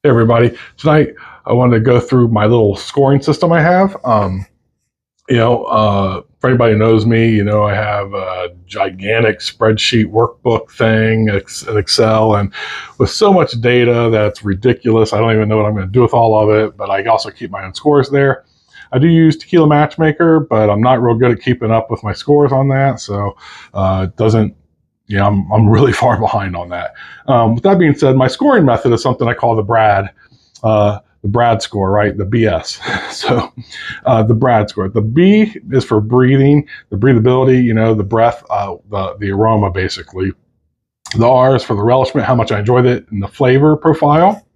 Hey everybody, tonight I wanted to go through my little scoring system I have. For anybody who knows me, I have a gigantic spreadsheet workbook thing in Excel, and with so much data that's ridiculous, I don't even know what I'm going to do with all of it, but I also keep my own scores there. I do use Tequila Matchmaker, but I'm not real good at keeping up with my scores on that, so it doesn't I'm really far behind on that. With that being said, my scoring method is something I call the Brad score, right? The BS. So the Brad score. The B is for breathing, the breathability, the breath, the aroma, basically. The R is for the relishment, how much I enjoyed it, and the flavor profile.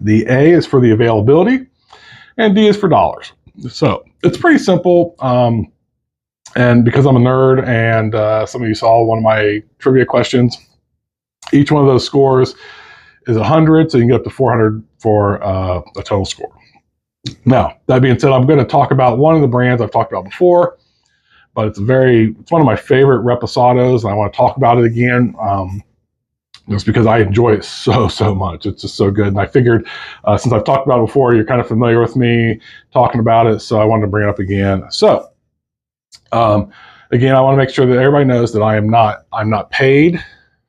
The A is for the availability, and D is for dollars. So it's pretty simple. And because I'm a nerd and some of you saw one of my trivia questions, each one of those scores is 100, so you can get up to 400 for a total score. Now, that being said, I'm going to talk about one of the brands I've talked about before, but it's one of my favorite Reposados, and I want to talk about it again just because I enjoy it so much. It's just so good, and I figured since I've talked about it before, you're kind of familiar with me talking about it, so I wanted to bring it up again. So, again, I want to make sure that everybody knows that I'm not paid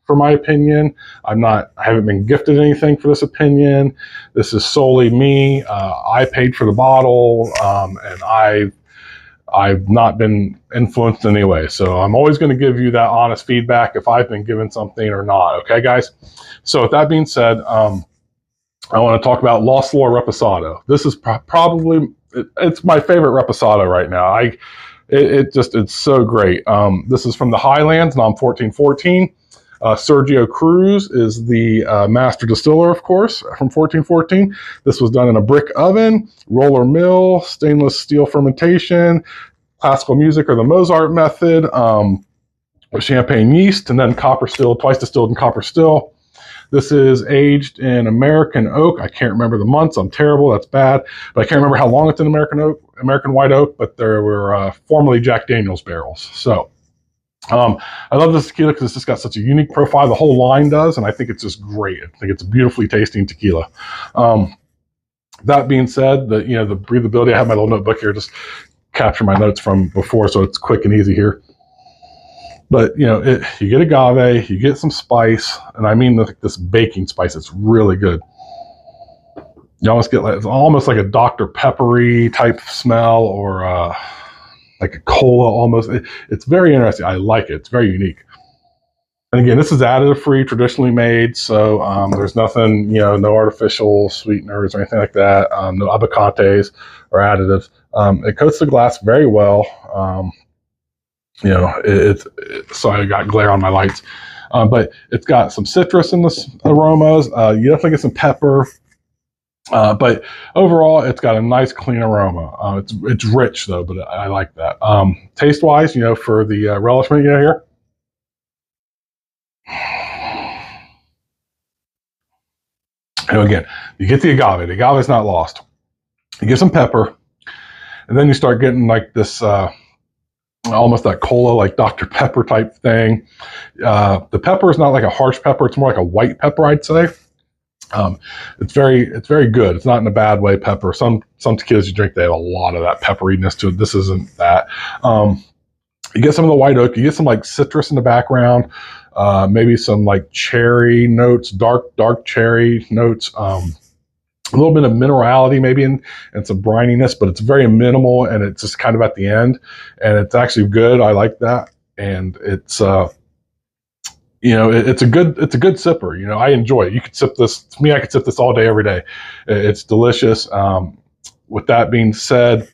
for my opinion. I haven't been gifted anything for this opinion. This is solely me. I paid for the bottle, and I've not been influenced in any way. So I'm always going to give you that honest feedback if I've been given something or not. Okay, guys? So with that being said, I want to talk about Lost Lore Reposado. This is it's my favorite Reposado right now. It's so great. This is from the Highlands, NOM 1414. Sergio Cruz is the master distiller, of course, from 1414. This was done in a brick oven, roller mill, stainless steel fermentation, classical music or the Mozart method, with champagne yeast, and then copper still, twice distilled in copper still. This is aged in American oak. I can't remember the months. I'm terrible. That's bad. But I can't remember how long it's in American white oak, but there were formerly Jack Daniel's barrels. So I love this tequila because it's just got such a unique profile. The whole line does, and I think it's just great. I think it's a beautifully tasting tequila. That being said, the breathability, I have my little notebook here, just capture my notes from before, so it's quick and easy here. But you get agave, you get some spice, and I mean this baking spice. It's really good. You almost get it's almost like a Dr. Peppery type smell, or like a cola almost. It's very interesting. I like it. It's very unique. And again, this is additive free, traditionally made, so there's nothing, no artificial sweeteners or anything like that. No abacates or additives. It coats the glass very well. Sorry, I got glare on my lights. But it's got some citrus in the aromas. You definitely get some pepper. But overall, it's got a nice, clean aroma. It's rich, though, but I like that. Taste-wise, for the relishment, here. And again, you get the agave. The agave is not lost. You get some pepper, and then you start getting like this... almost that cola, like Dr. Pepper type thing. The pepper is not like a harsh pepper. It's more like a white pepper, I'd say. It's very good. It's not in a bad way pepper. Some tequilas you drink, they have a lot of that pepperiness to it. This isn't that. You get some of the white oak. You get some like citrus in the background. Maybe some like cherry notes, dark cherry notes. A little bit of minerality maybe and some brininess, but it's very minimal, and it's just kind of at the end, and it's actually good. I like that, and it's it's a good sipper. I enjoy it. You could sip this. To me, I could sip this all day, every day. It's delicious. With that being said,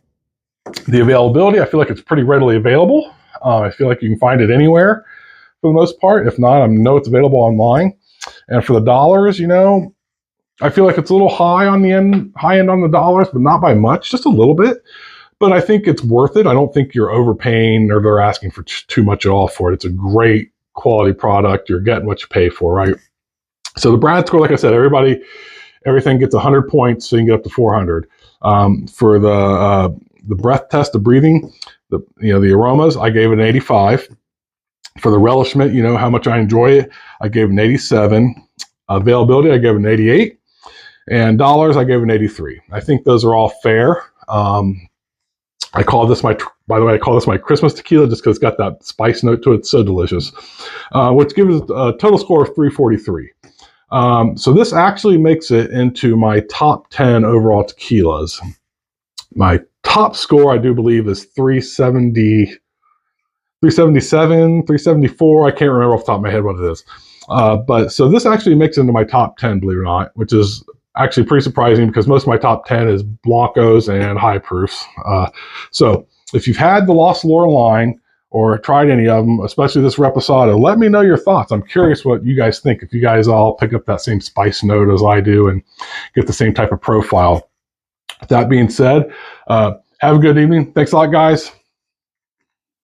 the availability, I feel like it's pretty readily available. I feel like you can find it anywhere for the most part. If not, I know it's available online. And for the dollars, I feel like it's a little high end on the dollars, but not by much, just a little bit. But I think it's worth it. I don't think you're overpaying or they're asking for too much at all for it. It's a great quality product. You're getting what you pay for, right? So the Brad score, like I said, everything gets 100 points, so you can get up to 400. For the breath test, the breathing, the aromas, I gave it an 85. For the relishment, how much I enjoy it, I gave it an 87. Availability, I gave it an 88. And dollars, I gave an 83. I think those are all fair. I call this by the way, I call this my Christmas tequila just because it's got that spice note to it. It's so delicious. Which gives it a total score of 343. So this actually makes it into my top 10 overall tequilas. My top score, I do believe, is 370, 377, 374. I can't remember off the top of my head what it is. But so this actually makes it into my top 10, believe it or not, which is actually pretty surprising because most of my top 10 is Blancos and high proofs. So if you've had the Lost Laura line or tried any of them, especially this Reposado, let me know your thoughts. I'm curious what you guys think. If you guys all pick up that same spice note as I do and get the same type of profile. That being said, have a good evening. Thanks a lot, guys.